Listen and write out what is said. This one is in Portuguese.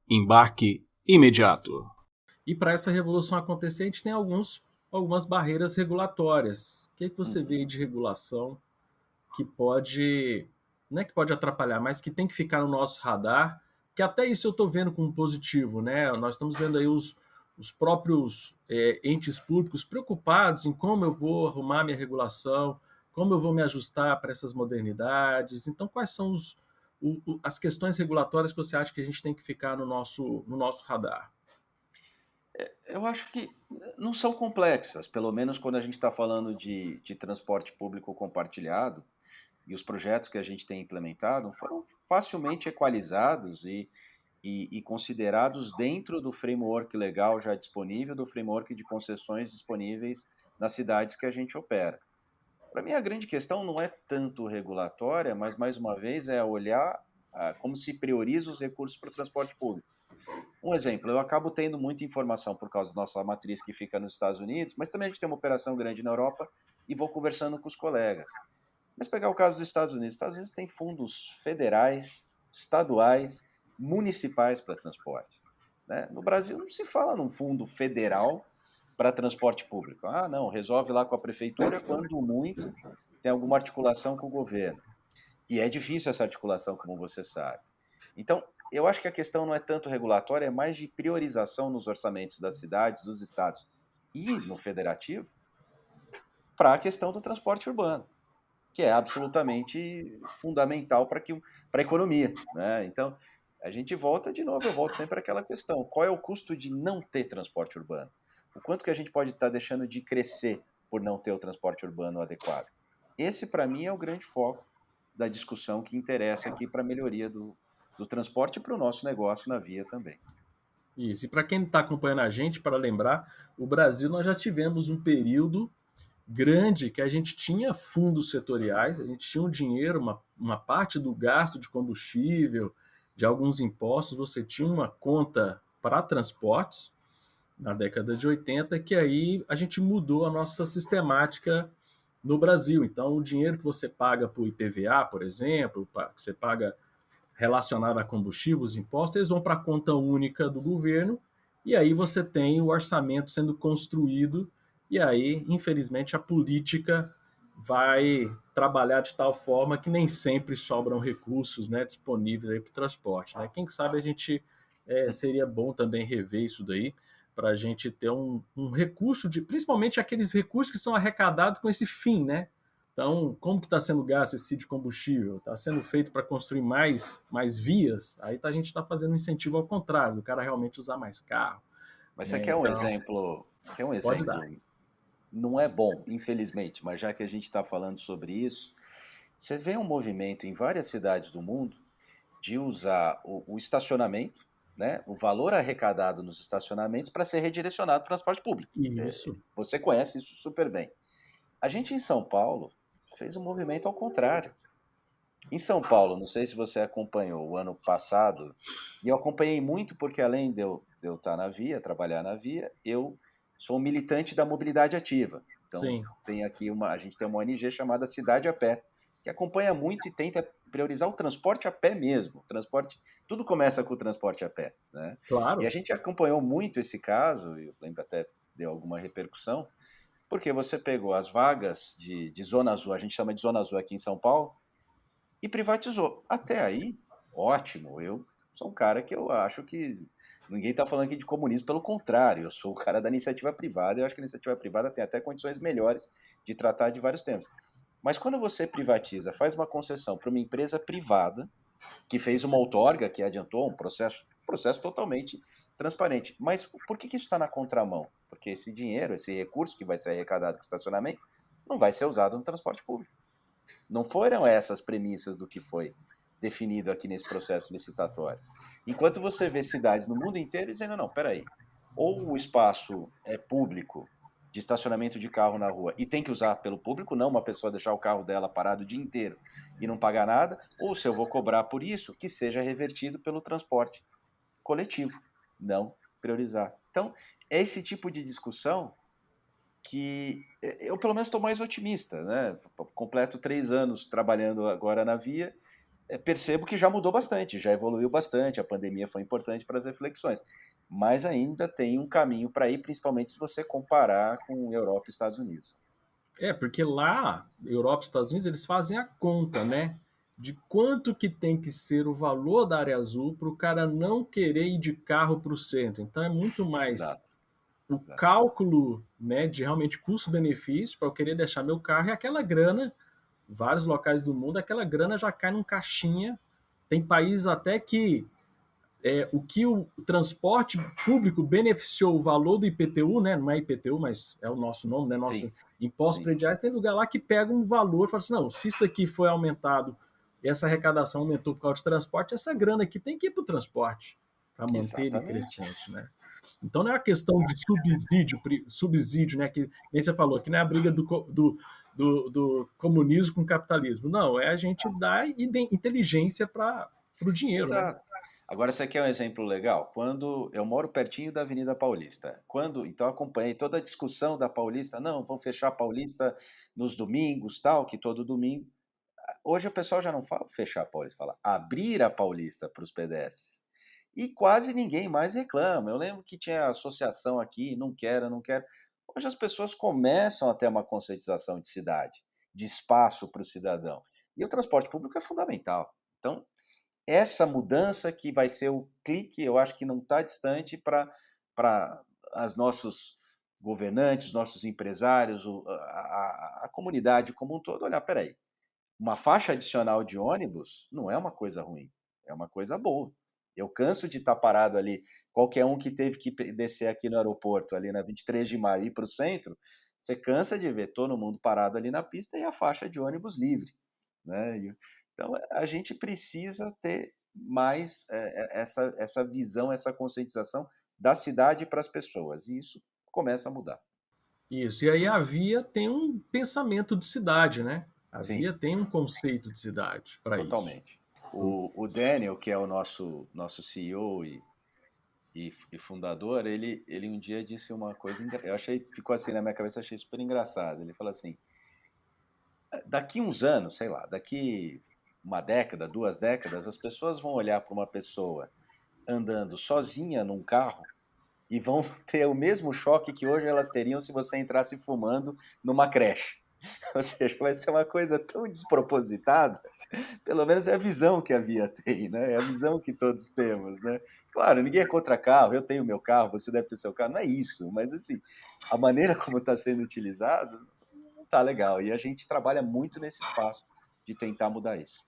Embarque imediato. E para essa revolução acontecer, a gente tem algumas barreiras regulatórias. O que você vê de regulação que pode, não é que pode atrapalhar, mas que tem que ficar no nosso radar, que até isso eu estou vendo como positivo, né? Nós estamos vendo aí os próprios entes públicos preocupados em como eu vou arrumar minha regulação, como eu vou me ajustar para essas modernidades. Então, quais são as questões regulatórias que você acha que a gente tem que ficar no nosso radar? Eu acho que não são complexas, pelo menos quando a gente está falando de transporte público compartilhado, e os projetos que a gente tem implementado foram facilmente equalizados e considerados dentro do framework legal já disponível, do framework de concessões disponíveis nas cidades que a gente opera. Para mim, a grande questão não é tanto regulatória, mas, mais uma vez, é olhar como se prioriza os recursos para o transporte público. Um exemplo, eu acabo tendo muita informação por causa da nossa matriz que fica nos Estados Unidos, mas também a gente tem uma operação grande na Europa e vou conversando com os colegas. Mas pegar o caso dos Estados Unidos tem fundos federais, estaduais, municipais para transporte. Né? No Brasil não se fala num fundo federal para transporte público. Ah, não, resolve lá com a prefeitura quando muito tem alguma articulação com o governo. E é difícil essa articulação, como você sabe. Então, eu acho que a questão não é tanto regulatória, é mais de priorização nos orçamentos das cidades, dos estados e no federativo para a questão do transporte urbano, que é absolutamente fundamental para a economia. Né? Então, a gente volta de novo, eu volto sempre àquela questão: qual é o custo de não ter transporte urbano? O quanto que a gente pode estar deixando de crescer por não ter o transporte urbano adequado? Esse, para mim, é o grande foco da discussão que interessa aqui para a melhoria do transporte e para o nosso negócio na via também. Isso. E para quem está acompanhando a gente, para lembrar, o Brasil nós já tivemos um período grande que a gente tinha fundos setoriais, a gente tinha um dinheiro, uma parte do gasto de combustível, de alguns impostos, você tinha uma conta para transportes na década de 80, que aí a gente mudou a nossa sistemática no Brasil. Então, o dinheiro que você paga por IPVA, por exemplo, que você paga relacionado a combustível, os impostos, eles vão para a conta única do governo, e aí você tem o orçamento sendo construído, e aí, infelizmente, a política vai trabalhar de tal forma que nem sempre sobram recursos, né, disponíveis para o transporte. Né? Quem sabe a gente seria bom também rever isso daí, para a gente ter um recurso, principalmente aqueles recursos que são arrecadados com esse fim, né? Então, como que está sendo gasto esse de combustível? Está sendo feito para construir mais vias? Aí a gente está fazendo um incentivo ao contrário, do cara realmente usar mais carro. Mas você Né? quer um Então, exemplo? Quer um pode dar. exemplo? Não é bom, infelizmente, mas já que a gente está falando sobre isso, você vê um movimento em várias cidades do mundo de usar o estacionamento, né, o valor arrecadado nos estacionamentos para ser redirecionado para o transporte público. Isso. Você conhece isso super bem. A gente em São Paulo fez um movimento ao contrário. Em São Paulo, não sei se você acompanhou o ano passado, e eu acompanhei muito porque além de eu estar na Via, trabalhar na Via, eu sou um militante da mobilidade ativa. Então, Sim. a gente tem uma ONG chamada Cidade a Pé, que acompanha muito e tenta priorizar o transporte a pé mesmo. Tudo começa com o transporte a pé, né? E a Claro. gente acompanhou muito esse caso, eu lembro até deu alguma repercussão, porque você pegou as vagas de Zona Azul, a gente chama de Zona Azul aqui em São Paulo, e privatizou. Até aí, ótimo. Eu sou um cara que eu acho que ninguém está falando aqui de comunismo, pelo contrário, eu sou o cara da iniciativa privada. Eu acho que a iniciativa privada tem até condições melhores de tratar de vários temas. Mas quando você privatiza, faz uma concessão para uma empresa privada que fez uma outorga, que adiantou um processo totalmente transparente. Mas por que isso está na contramão? Porque esse dinheiro, esse recurso que vai ser arrecadado com estacionamento, não vai ser usado no transporte público. Não foram essas premissas do que foi definido aqui nesse processo licitatório. Enquanto você vê cidades no mundo inteiro dizendo, não, peraí, ou o espaço é público de estacionamento de carro na rua e tem que usar pelo público, não uma pessoa deixar o carro dela parado o dia inteiro e não pagar nada, ou se eu vou cobrar por isso, que seja revertido pelo transporte coletivo, não priorizar. Então, é esse tipo de discussão que eu pelo menos estou mais otimista, né? Completo 3 anos trabalhando agora na Via percebo que já mudou bastante, já evoluiu bastante, a pandemia foi importante para as reflexões, mas ainda tem um caminho para ir, principalmente se você comparar com Europa e Estados Unidos. Porque lá, Europa e Estados Unidos, eles fazem a conta, né? De quanto que tem que ser o valor da área azul para o cara não querer ir de carro para o centro. Então é muito mais Exato, o exato. cálculo, né, de realmente custo-benefício para eu querer deixar meu carro, e aquela grana, vários locais do mundo, aquela grana já cai num caixinha. Tem países até que o que o transporte público beneficiou o valor do IPTU, né? Não é IPTU, mas é o nosso nome, né? Nosso Sim, impostos sim. prediais, tem lugar lá que pega um valor e fala assim, não, se isso daqui foi aumentado, essa arrecadação aumentou por causa do transporte, essa grana aqui tem que ir para o transporte, para manter ele Exatamente. crescente, né? Então não é uma questão de subsídio, né? Que nem você falou, que não é a briga do comunismo com o capitalismo. Não, é a gente dar inteligência para o dinheiro, né? Exato. Agora, você quer um exemplo legal? Quando eu moro pertinho da Avenida Paulista, então acompanhei toda a discussão da Paulista, não, vão fechar a Paulista nos domingos, tal, que todo domingo. Hoje o pessoal já não fala fechar a Paulista, fala abrir a Paulista para os pedestres. E quase ninguém mais reclama. Eu lembro que tinha associação aqui, não quero, não quero. Hoje as pessoas começam a ter uma conscientização de cidade, de espaço para o cidadão. E o transporte público é fundamental. Então, essa mudança que vai ser o clique, eu acho que não está distante para os nossos governantes, os nossos empresários, a comunidade como um todo. Olha, peraí, uma faixa adicional de ônibus não é uma coisa ruim, é uma coisa boa. Eu canso de estar parado ali, qualquer um que teve que descer aqui no aeroporto, ali na 23 de maio, e ir para o centro, você cansa de ver todo mundo parado ali na pista e a faixa de ônibus livre, né? Então, a gente precisa ter mais essa visão, essa conscientização da cidade para as pessoas, e isso começa a mudar. Isso. E aí a Via tem um pensamento de cidade, né? A Sim. Via tem um conceito de cidade para isso. Totalmente. O Daniel, que é o nosso CEO e fundador, ele um dia disse uma coisa, eu achei, ficou assim na minha cabeça, achei super engraçado. Ele falou assim: daqui uns anos, sei lá, daqui uma década, 2 décadas, as pessoas vão olhar para uma pessoa andando sozinha num carro e vão ter o mesmo choque que hoje elas teriam se você entrasse fumando numa creche. Ou seja, vai ser uma coisa tão despropositada. Pelo menos é a visão que a Via tem, né? É a visão que todos temos, né? Claro, ninguém é contra carro, eu tenho meu carro, você deve ter seu carro, não é isso, mas assim, a maneira como está sendo utilizado não está legal, e a gente trabalha muito nesse espaço de tentar mudar isso.